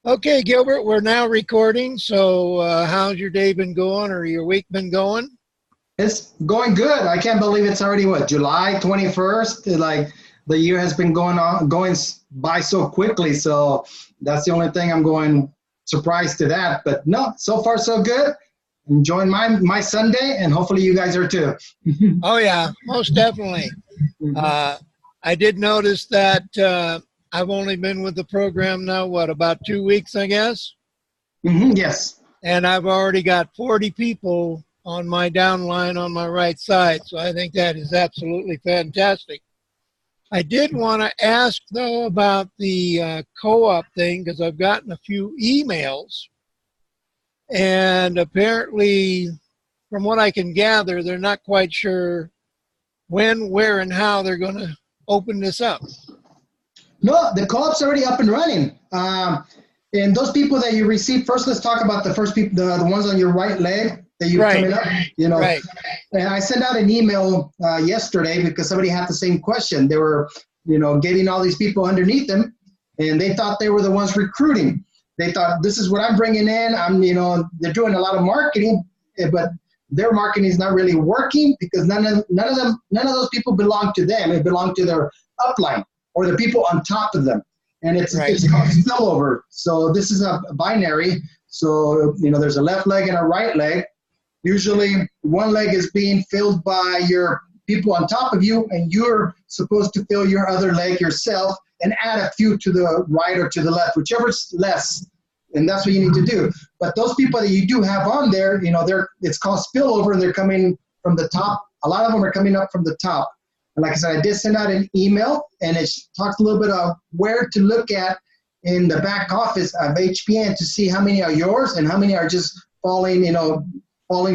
Okay, Gilbert, we're now recording. So, how's your day been going or your week been going? It's going good. I can't believe it's already what, July 21st. Like the year has been going by so quickly. So that's the only thing I'm going surprised to that. But no, so far so good. Enjoying my Sunday, and hopefully you guys are too. Oh, yeah, most definitely. Uh, I did notice that I've only been with the program now, what, about 2 weeks, I guess? Yes. And I've already got 40 people on my downline on my right side. So I think that is absolutely fantastic. I did want to ask, though, about the co-op thing because I've gotten a few emails. And apparently, from what I can gather, they're not quite sure when, where, and how they're going to open this up. No, the co-op's already up and running. And those people that you receive first, let's talk about the first people, the ones on your right leg that you Right. coming up. Right. And I sent out an email yesterday because somebody had the same question. They were, getting all these people underneath them, and they thought they were the ones recruiting. They thought, this is what I'm bringing in. They're doing a lot of marketing, but their marketing is not really working because none of those people belong to them. It belonged to their upline or the people on top of them. And it's called spillover. So this is a binary. So, there's a left leg and a right leg. Usually one leg is being filled by your people on top of you, and you're supposed to fill your other leg yourself and add a few to the right or to the left, whichever's less. And that's what you need to do. But those people that you do have on there, it's called spillover, and they're coming from the top. A lot of them are coming up from the top. And like I said, I did send out an email, and it talks a little bit of where to look at in the back office of HBN to see how many are yours and how many are just falling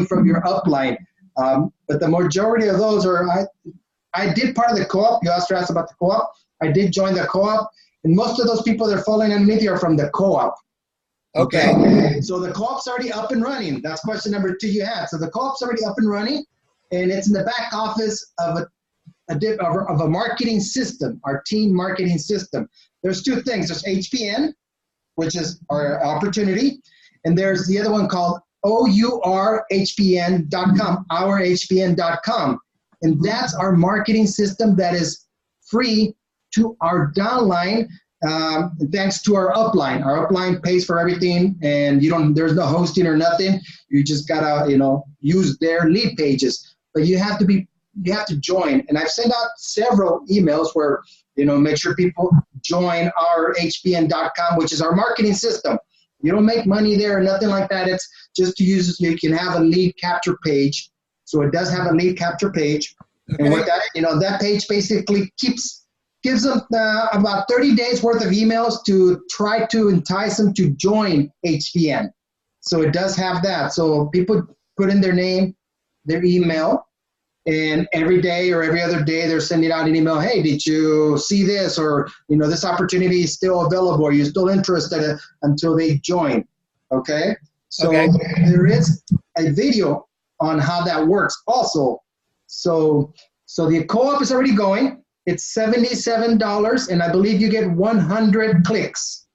from your upline. But the majority of those are, I did part of the co-op. You also asked about the co-op. I did join the co-op, and most of those people that are falling underneath you are from the co-op. Okay. So the co-op's already up and running. That's question number 2 you had. So the co-op's already up and running, and it's in the back office of a marketing system, our team marketing system. There's 2 things. There's HBN, which is our opportunity, and there's the other one called OurHBN.com, OurHBN.com. And that's our marketing system that is free to our downline, thanks to our upline. Our upline pays for everything, and there's no hosting or nothing. You just gotta, use their lead pages. But you have to join. And I've sent out several emails where, make sure people join OurHBN.com, which is our marketing system. You don't make money there or nothing like that. It's just to use, you can have a lead capture page. So it does have a lead capture page. Okay. And what that, that page basically gives them about 30 days worth of emails to try to entice them to join HBN. So it does have that. So people put in their name, their email, and every day or every other day they're sending out an email. Hey, did you see this? Or, this opportunity is still available. Are you still interested until they join? Okay. So there is a video on how that works also. So the co-op is already going. It's $77, and I believe you get 100 clicks.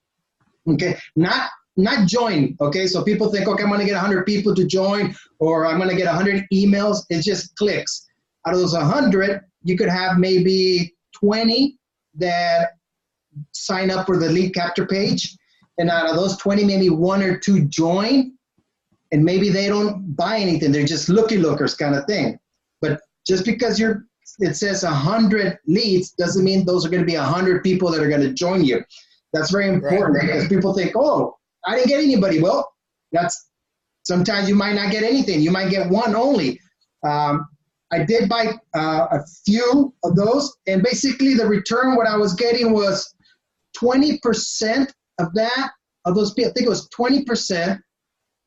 Okay. Not join. Okay. So people think, okay, I'm going to get 100 people to join, or I'm going to get 100 emails. It's just clicks. Out of those 100, you could have maybe 20 that sign up for the lead capture page. And out of those 20, maybe 1 or 2 join, and maybe they don't buy anything. They're just looky-lookers kind of thing. But just because it says 100 leads doesn't mean those are going to be 100 people that are going to join you. That's very important, because people think, oh, I didn't get anybody. Well, sometimes you might not get anything. You might get 1 only. I did buy a few of those, and basically the return, what I was getting was 20% of those people. I think it was 20%.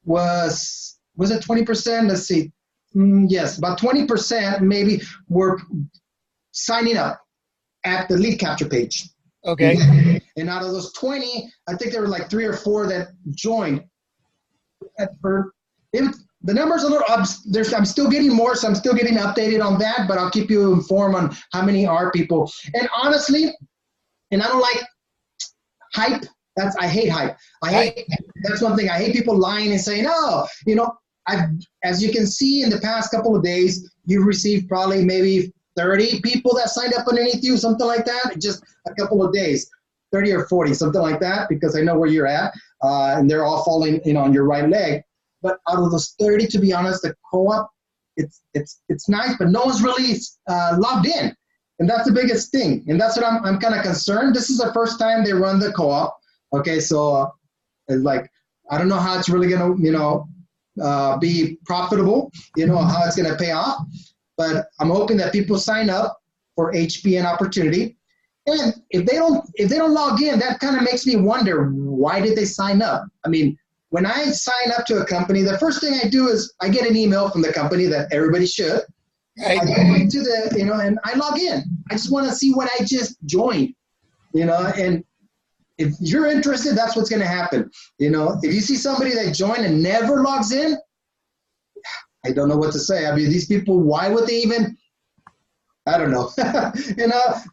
Was it 20%? Let's see. Yes, about 20% maybe were signing up at the lead capture page. Okay. And out of those 20, I think there were like 3 or 4 that joined. The number's a little up. I'm still getting more, so I'm still getting updated on that, but I'll keep you informed on how many are people. And honestly, and I don't like hype I hate hype. Right. That's one thing. I hate people lying and saying, oh, as you can see in the past couple of days, you've received probably maybe 30 people that signed up underneath you, something like that, just a couple of days, 30 or 40, something like that, because I know where you're at, and they're all falling on your right leg. But out of those 30, to be honest, the co-op, it's nice, but no one's really logged in. And that's the biggest thing. And that's what I'm kind of concerned. This is the first time they run the co-op. Okay, so it's like, I don't know how it's really going to, be profitable, how it's going to pay off. But I'm hoping that people sign up for HBN opportunity. And if they don't log in, that kind of makes me wonder, why did they sign up? I mean, when I sign up to a company, the first thing I do is I get an email from the company that everybody should. Right. I go into the, and I log in. I just want to see what I just joined, and if you're interested, that's what's going to happen. If you see somebody that joined and never logs in, I don't know what to say. I mean, these people, why would they even, I don't know,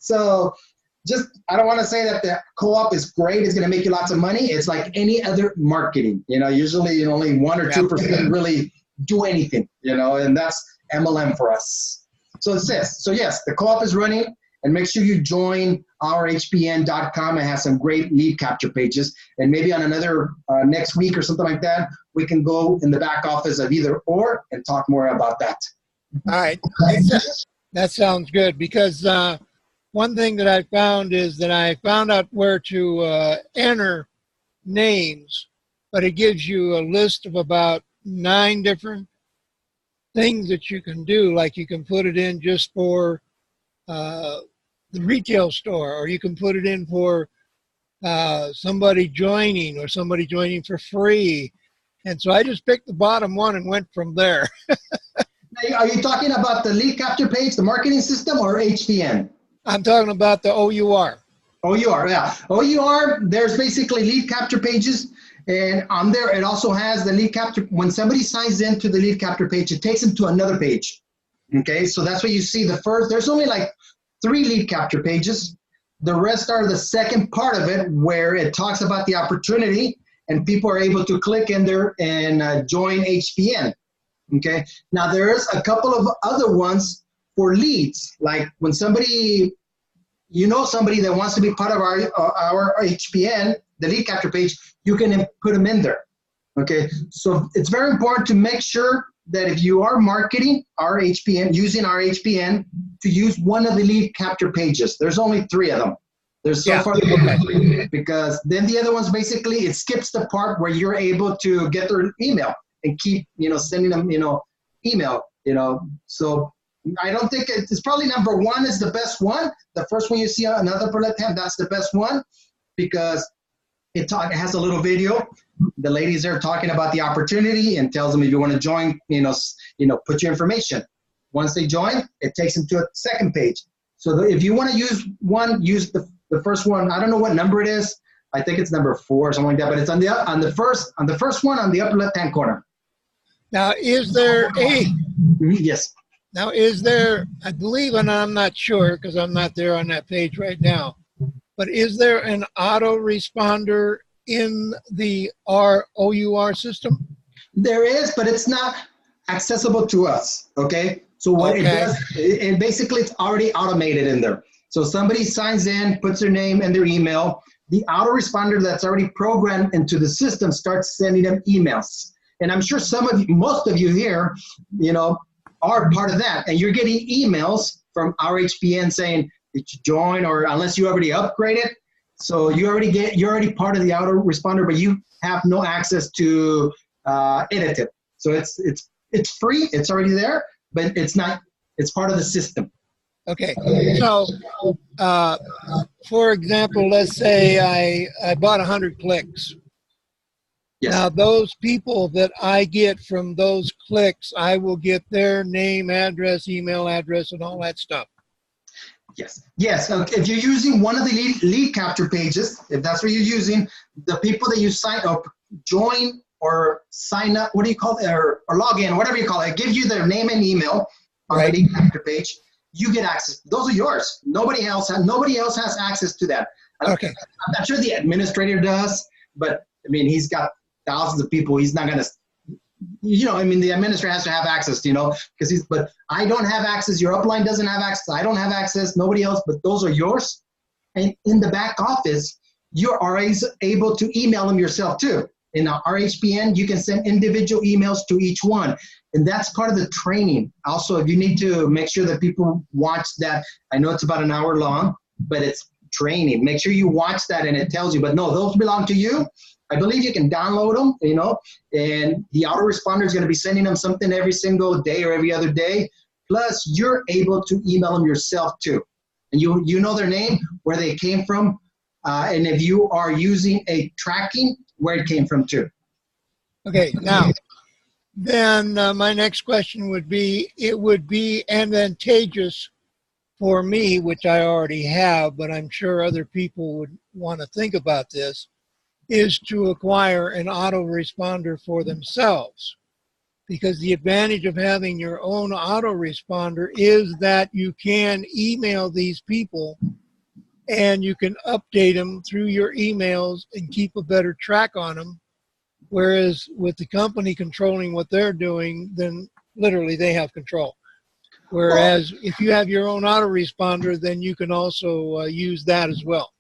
so I don't want to say that the co-op is great. It's going to make you lots of money. It's like any other marketing, usually only 1 or 2% really do anything, and that's MLM for us. So it says, yes, the co-op is running, and make sure you join our HBN.com. It has some great lead capture pages, and maybe on another next week or something like that, we can go in the back office of either or and talk more about that. All right. That sounds good, because one thing that I found is that I found out where to enter names, but it gives you a list of about 9 different things that you can do. Like you can put it in just for the retail store, or you can put it in for somebody joining, or somebody joining for free. And so I just picked the bottom one and went from there. Are you talking about the lead capture page, the marketing system, or HBN? I'm talking about the OUR. OUR, yeah. OUR, there's basically lead capture pages. And on there, it also has the lead capture. When somebody signs into the lead capture page, it takes them to another page. Okay, so that's what you see the first. There's only like 3 lead capture pages. The rest are the second part of it, where it talks about the opportunity, and people are able to click in there and join HBN. Okay, now there's a couple of other ones for leads, like when somebody, somebody that wants to be part of our HBN, the lead capture page, you can put them in there. Okay, so it's very important to make sure that if you are marketing our HBN, using our HBN, to use one of the lead capture pages. There's only 3 of them. There's so far, because then the other ones, basically, it skips the part where you're able to get their email and keep, sending them, email, so I don't think it's probably number 1 is the best one. The first one you see on another left hand, that's the best one, because it has a little video. The ladies there talking about the opportunity and tells them if you want to join, put your information. Once they join, it takes them to a second page. So if you want to use one, use the first one. I don't know what number it is. I think it's number 4 or something like that. But it's on the first one on the upper left hand corner. Now, is there Yes. Now, is there, I believe, and I'm not sure because I'm not there on that page right now, but is there an autoresponder in the OUR system? There is, but it's not accessible to us, okay? So what it does, and basically it's already automated in there. So somebody signs in, puts their name and their email, the autoresponder that's already programmed into the system starts sending them emails. And I'm sure most of you here, are part of that. And you're getting emails from our HBN saying that you join, or unless you already upgraded. So you're already part of the autoresponder, but you have no access to edit it. So it's free, it's already there, but it's part of the system. Okay, so for example, let's say I bought 100 clicks. Yes. Now, those people that I get from those clicks, I will get their name, address, email address, and all that stuff. Yes. Yes. If you're using one of the lead capture pages, if that's what you're using, the people that you sign up, join or sign up, what do you call it, or log in, whatever you call it, it gives you their name and email on the lead capture page. You get access. Those are yours. Nobody else has access to that. Okay. I'm not sure the administrator does, but I mean, he's got thousands of people. He's not going to, I mean, the administrator has to have access, because but I don't have access. Your upline doesn't have access. I don't have access. Nobody else, but those are yours. And in the back office, you are able to email them yourself too. In our HBN, you can send individual emails to each one. And that's part of the training. Also, if you need to make sure that people watch that, I know it's about an hour long, but it's training. Make sure you watch that and it tells you, but no, those belong to you. I believe you can download them, and the autoresponder is going to be sending them something every single day or every other day. Plus, you're able to email them yourself too. And you know their name, where they came from, and if you are using a tracking, where it came from too. Okay, now, then my next question would be, it would be advantageous for me, which I already have, but I'm sure other people would want to think about this, is to acquire an autoresponder for themselves. Because the advantage of having your own autoresponder is that you can email these people and you can update them through your emails and keep a better track on them. Whereas with the company controlling what they're doing, then literally they have control. Whereas if you have your own autoresponder, then you can also use that as well.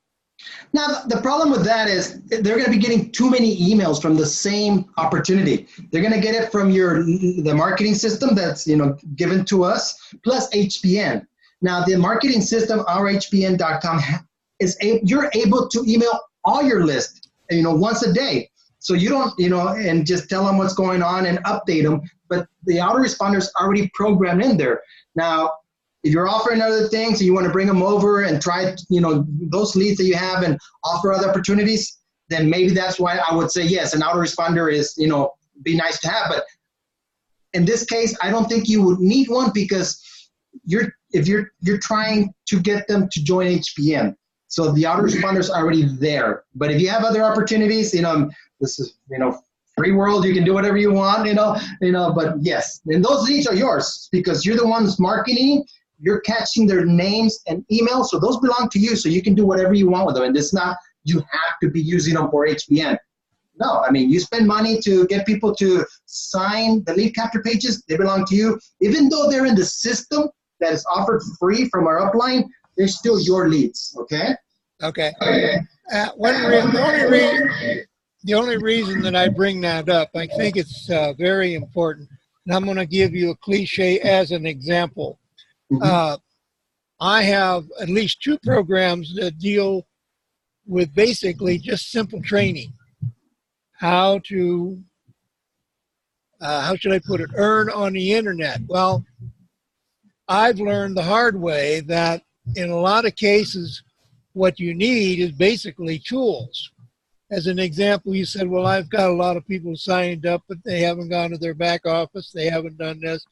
Now, the problem with that is they're going to be getting too many emails from the same opportunity. They're going to get it from the marketing system that's given to us, plus HBN. Now, the marketing system, ourhbn.com, you're able to email all your list, once a day. So you don't, and just tell them what's going on and update them. But the autoresponder is already programmed in there. Now, if you're offering other things and you want to bring them over and try, those leads that you have and offer other opportunities, then maybe that's why I would say, yes, an autoresponder is, be nice to have. But in this case, I don't think you would need one, because if you're trying to get them to join HBN. So the autoresponder is already there. But if you have other opportunities, this is, free world, you can do whatever you want, but yes, and those leads are yours because you're the ones marketing. You're catching their names and emails, so those belong to you, so you can do whatever you want with them. And it's not, you have to be using them for HBN. No, I mean, you spend money to get people to sign the lead capture pages, they belong to you. Even though they're in the system that is offered free from our upline, they're still your leads, okay? Okay. The only reason that I bring that up, I think it's very important, and I'm going to give you a cliche as an example. I have at least 2 programs that deal with basically just simple training. How should I put it, earn on the internet. Well, I've learned the hard way that in a lot of cases, what you need is basically tools. As an example, you said, well, I've got a lot of people signed up, but they haven't gone to their back office. They haven't done this.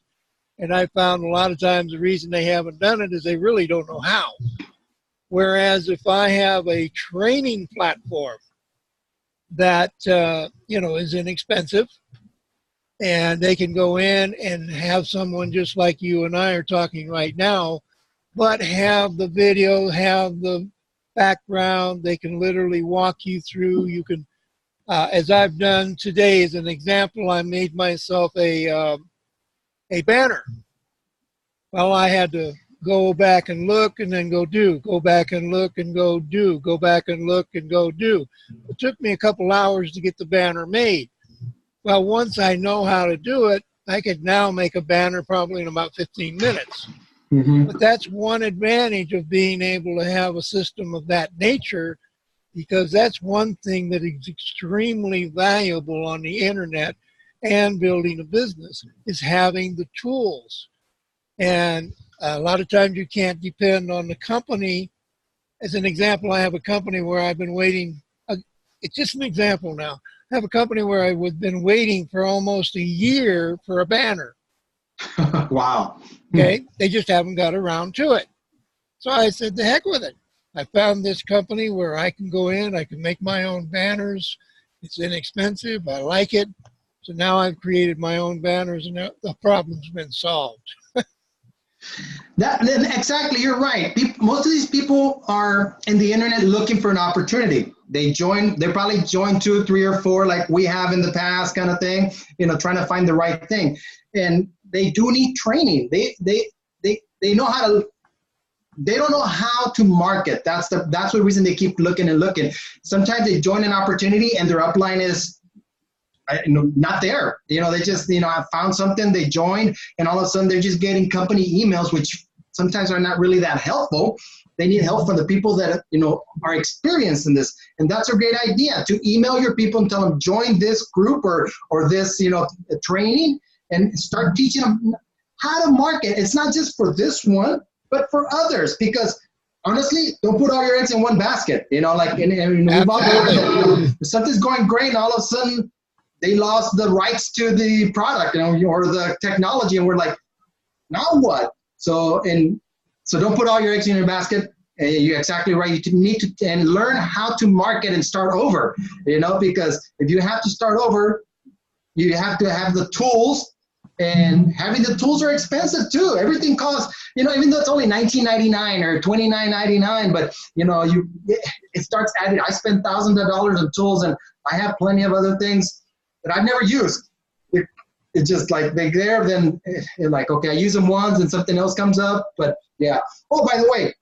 And I found a lot of times the reason they haven't done it is they really don't know how. Whereas if I have a training platform that, is inexpensive, and they can go in and have someone just like you and I are talking right now, but have the video, have the background, they can literally walk you through. You can, as I've done today as an example, I made myself a banner. Well, I had to go back and look and then go back and look and go back and look and go do. It took me a couple hours to get the banner made. Well, once I know how to do it, I could now make a banner probably in about 15 minutes. But that's one advantage of being able to have a system of that nature, because that's one thing that is extremely valuable on the internet and building a business, is having the tools. And a lot of times you can't depend on the company. As an example, I have a company where I've been waiting. It's just an example now. I have a company where I've been waiting for almost a year for a banner. Wow. Okay, they just haven't got around to it. So I said, the heck with it. I found this company where I can go in, I can make my own banners. It's inexpensive, I like it. So now I've created my own banners and the problem's been solved. Exactly, you're right. Most of these people are in the internet looking for an opportunity. They probably joined 2, 3, or 4 like we have in the past, kind of thing. Trying to find the right thing, and they do need training. They know how to. They don't know how to market. That's the reason they keep looking and looking. Sometimes they join an opportunity and their upline is not there. They just, I found something, they joined, and all of a sudden they're just getting company emails, which sometimes are not really that helpful. They need help from the people that, are experienced in this. And that's a great idea, to email your people and tell them, join this group or this, training, and start teaching them how to market. It's not just for this one, but for others, because honestly, don't put all your eggs in one basket. We've all heard that something's going great, and all of a sudden they lost the rights to the product, or the technology, and we're like, now what? So don't put all your eggs in your basket. You're exactly right. You need to and learn how to market and start over. Because if you have to start over, you have to have the tools. And having the tools are expensive too. Everything costs, even though it's only $19.99 or $29.99, but it starts adding. I spend thousands of dollars on tools, and I have plenty of other things that I've never used. It's just like they're there, then like, okay, I use them once and something else comes up. But yeah. Oh, by the way,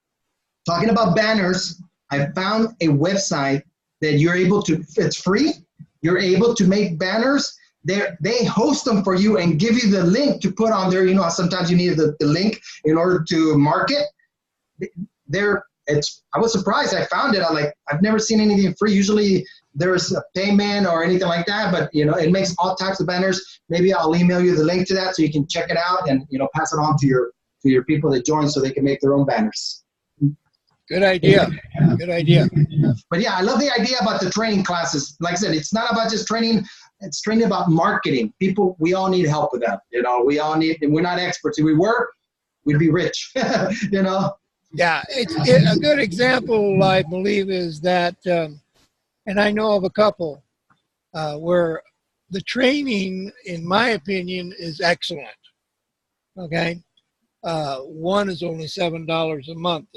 talking about banners, I found a website that you're able to. It's free. You're able to make banners. They host them for you and give you the link to put on there. Sometimes you need the link in order to market. I was surprised. I found it. I've never seen anything free. Usually there's a payment or anything like that, but it makes all types of banners. Maybe I'll email you the link to that so you can check it out and pass it on to your people that join so they can make their own banners. Good idea. Good idea. But yeah, I love the idea about the training classes. Like I said, it's not about just training. It's training about marketing. People, we all need help with that. We all need, and we're not experts. If we were, we'd be rich, Yeah, a good example, I believe, is that, and I know of a couple where the training, in my opinion, is excellent. Okay. One is only $7 a month,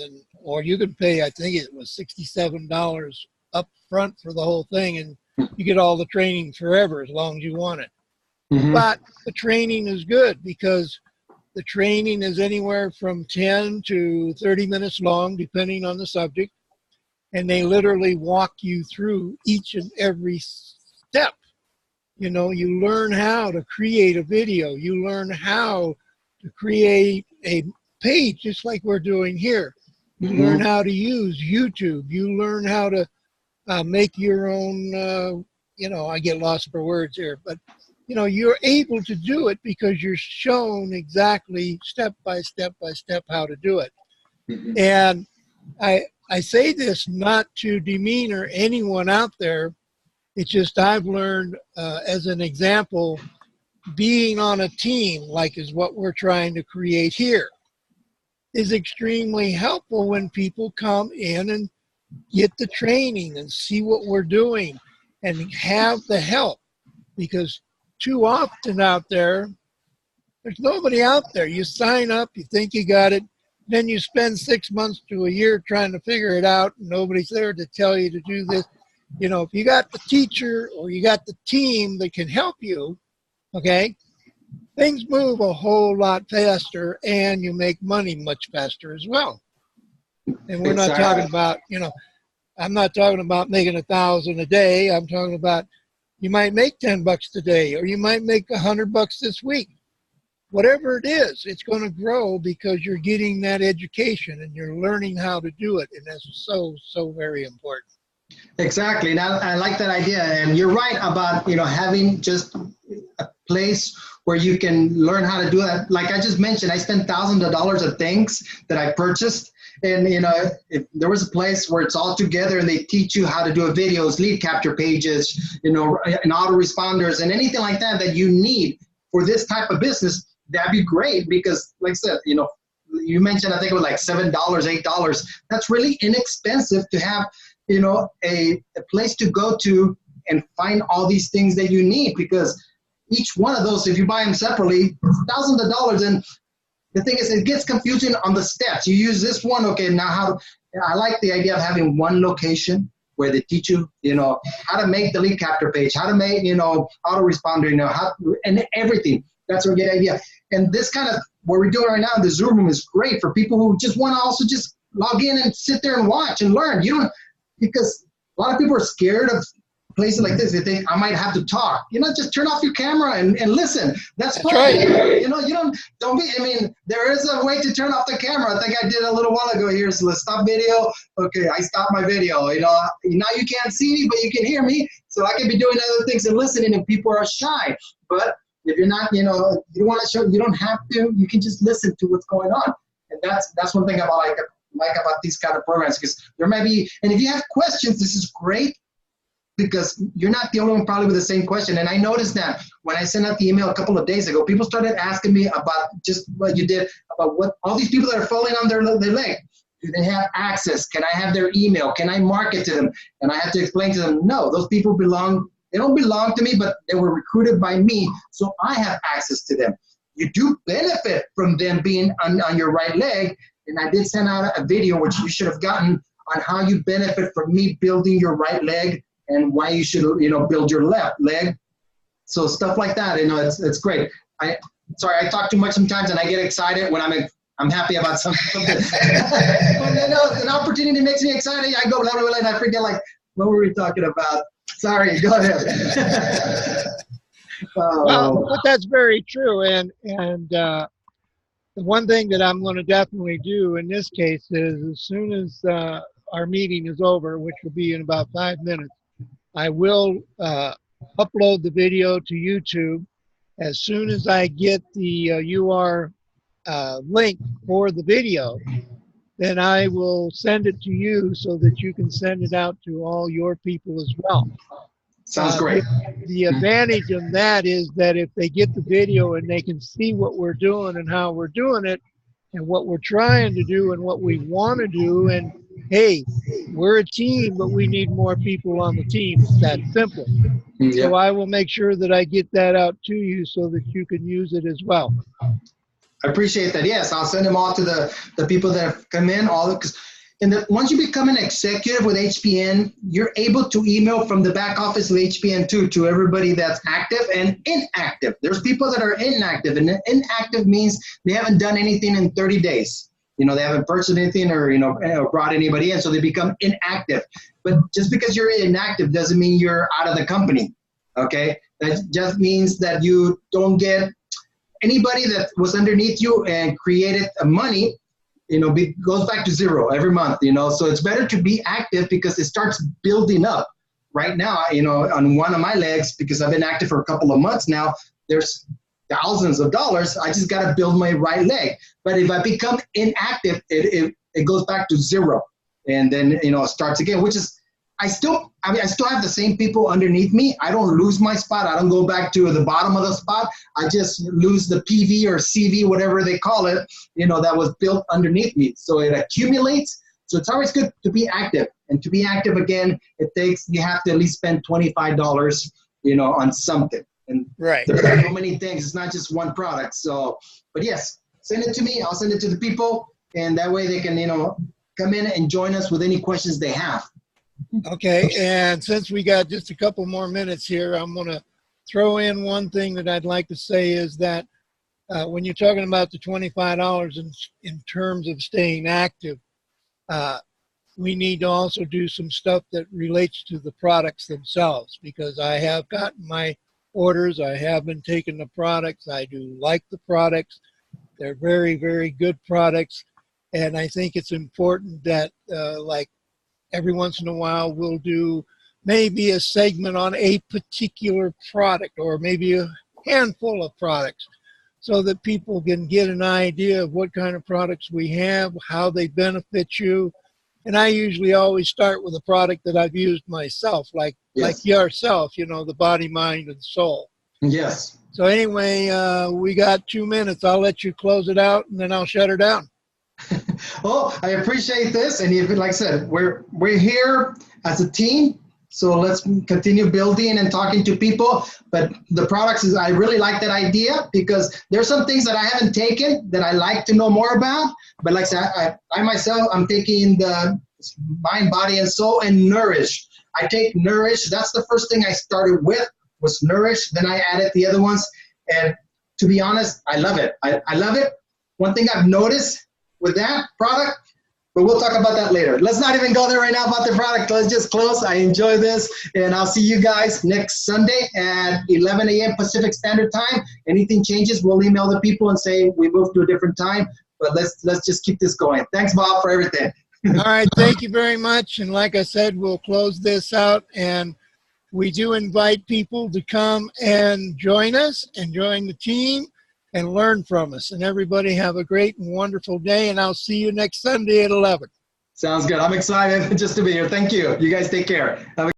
or you can pay, I think it was $67 up front for the whole thing, and you get all the training forever as long as you want it. Mm-hmm. But the training is good because the training is anywhere from 10 to 30 minutes long, depending on the subject, and they literally walk you through each and every step. You learn how to create a video. You learn how to create a page, just like we're doing here. You mm-hmm. learn how to use YouTube. You learn how to make your own, I get lost for words here, but, you're able to do it because you're shown exactly step by step how to do it. Mm-hmm. And I say this not to demean anyone out there. It's just I've learned, as an example, being on a team, like is what we're trying to create here, is extremely helpful when people come in and get the training and see what we're doing and have the help. Because too often out there's nobody out there. You sign up, you think you got it, then you spend 6 months to a year trying to figure it out, and nobody's there to tell you to do this. If you got the teacher or you got the team that can help you, okay, things move a whole lot faster and you make money much faster as well. And we're not talking about, I'm not talking about making $1,000 a day. I'm talking about you might make $10 today, or you might make $100 this week. Whatever it is, it's going to grow because you're getting that education and you're learning how to do it. And that's so, so very important. Exactly. Now, I like that idea. And you're right about, having just a place where you can learn how to do that. Like I just mentioned, I spent thousands of dollars of things that I purchased. And, if there was a place where it's all together and they teach you how to do videos, lead capture pages, and autoresponders and anything like that you need for this type of business, that'd be great. Because like I said, you mentioned, I think it was like $7, $8. That's really inexpensive to have, a place to go to and find all these things that you need, because each one of those, if you buy them separately, it's thousands of dollars. And the thing is, it gets confusing on the steps. You use this one, okay, now how, I like the idea of having one location where they teach you, how to make the lead capture page, how to make, autoresponder, how, and everything. That's a good idea. And this kind of, what we're doing right now in the Zoom room is great for people who just want to also just log in and sit there and watch and learn. Because a lot of people are scared of places like this. They think I might have to talk. Just turn off your camera and listen. That's fine. Right. There is a way to turn off the camera. I think I did a little while ago. Here's the stop video. Okay, I stopped my video. Now you can't see me, but you can hear me. So I can be doing other things and listening, and people are shy. But if you're not, you don't want to show, you don't have to. You can just listen to what's going on. And that's one thing I like about these kind of programs, because there may be, and if you have questions, this is great, because you're not the only one probably with the same question. And I noticed that when I sent out the email a couple of days ago, people started asking me about just what you did, about what all these people that are falling on their leg. Do they have access? Can I have their email? Can I market to them? And I have to explain to them, no, those people they don't belong to me, but they were recruited by me, so I have access to them. You do benefit from them being on your right leg. And I did send out a video, which you should have gotten, on how you benefit from me building your right leg and why you should, build your left leg. So stuff like that, it's great. Sorry, I talk too much sometimes, and I get excited when I'm happy about something. When an opportunity makes me excited, I go blah, blah, blah, and I forget, like, what were we talking about? Sorry, go ahead. Well, but that's very true. And the one thing that I'm going to definitely do in this case is, as soon as our meeting is over, which will be in about 5 minutes, I will upload the video to YouTube. As soon as I get the UR link for the video, then I will send it to you so that you can send it out to all your people as well. Sounds great. The advantage of that is that if they get the video and they can see what we're doing and how we're doing it and what we're trying to do and what we want to do, and hey, we're a team, but we need more people on the team. It's that simple. Yep. So I will make sure that I get that out to you so that you can use it as well. I appreciate that. Yes, I'll send them all to the people that have come in. Once you become an executive with HBN, you're able to email from the back office of HBN to everybody that's active and inactive. There's people that are inactive, and inactive means they haven't done anything in 30 days. They haven't purchased anything or brought anybody in, so they become inactive. But just because you're inactive doesn't mean you're out of the company. Okay, that just means that you don't get anybody that was underneath you and created money. Goes back to zero every month, so it's better to be active because it starts building up. Right now, on one of my legs, because I've been active for a couple of months now, there's thousands of dollars. I just got to build my right leg. But if I become inactive, it goes back to zero. And then, it starts again, which is, I still have the same people underneath me. I don't lose my spot. I don't go back to the bottom of the spot. I just lose the PV or CV, whatever they call it, that was built underneath me. So it accumulates. So it's always good to be active. And to be active again, you have to at least spend $25, on something. And right. There's so many things. It's not just one product. So, but yes, send it to me. I'll send it to the people. And that way they can, come in and join us with any questions they have. Okay, and since we got just a couple more minutes here, I'm going to throw in one thing that I'd like to say is that when you're talking about the $25 in terms of staying active, we need to also do some stuff that relates to the products themselves, because I have gotten my orders. I have been taking the products. I do like the products. They're very, very good products. And I think it's important that like every once in a while we'll do maybe a segment on a particular product or maybe a handful of products so that people can get an idea of what kind of products we have, how they benefit you. And I usually always start with a product that I've used myself, like yourself, the body, mind, and soul. Yes. So anyway, we got 2 minutes. I'll let you close it out, and then I'll shut her down. Well, I appreciate this. And like I said, we're here as a team. So let's continue building and talking to people. But the products is, I really like that idea because there's some things that I haven't taken that I like to know more about. But like I said, I myself, I'm taking the Mind, Body, and Soul and Nourish. I take Nourish. That's the first thing I started with was Nourish. Then I added the other ones. And to be honest, I love it. I love it. One thing I've noticed with that product, but we'll talk about that later. Let's not even go there right now about the product. Let's just close. I enjoy this, and I'll see you guys next Sunday at 11 a.m. Pacific Standard Time. Anything changes, we'll email the people and say we moved to a different time, but let's just keep this going. Thanks, Bob, for everything. All right, thank you very much. And like I said, we'll close this out, and we do invite people to come and join us and join the team and learn from us. And everybody have a great and wonderful day, and I'll see you next Sunday at 11. Sounds good. I'm excited just to be here. Thank you. You guys take care. Have a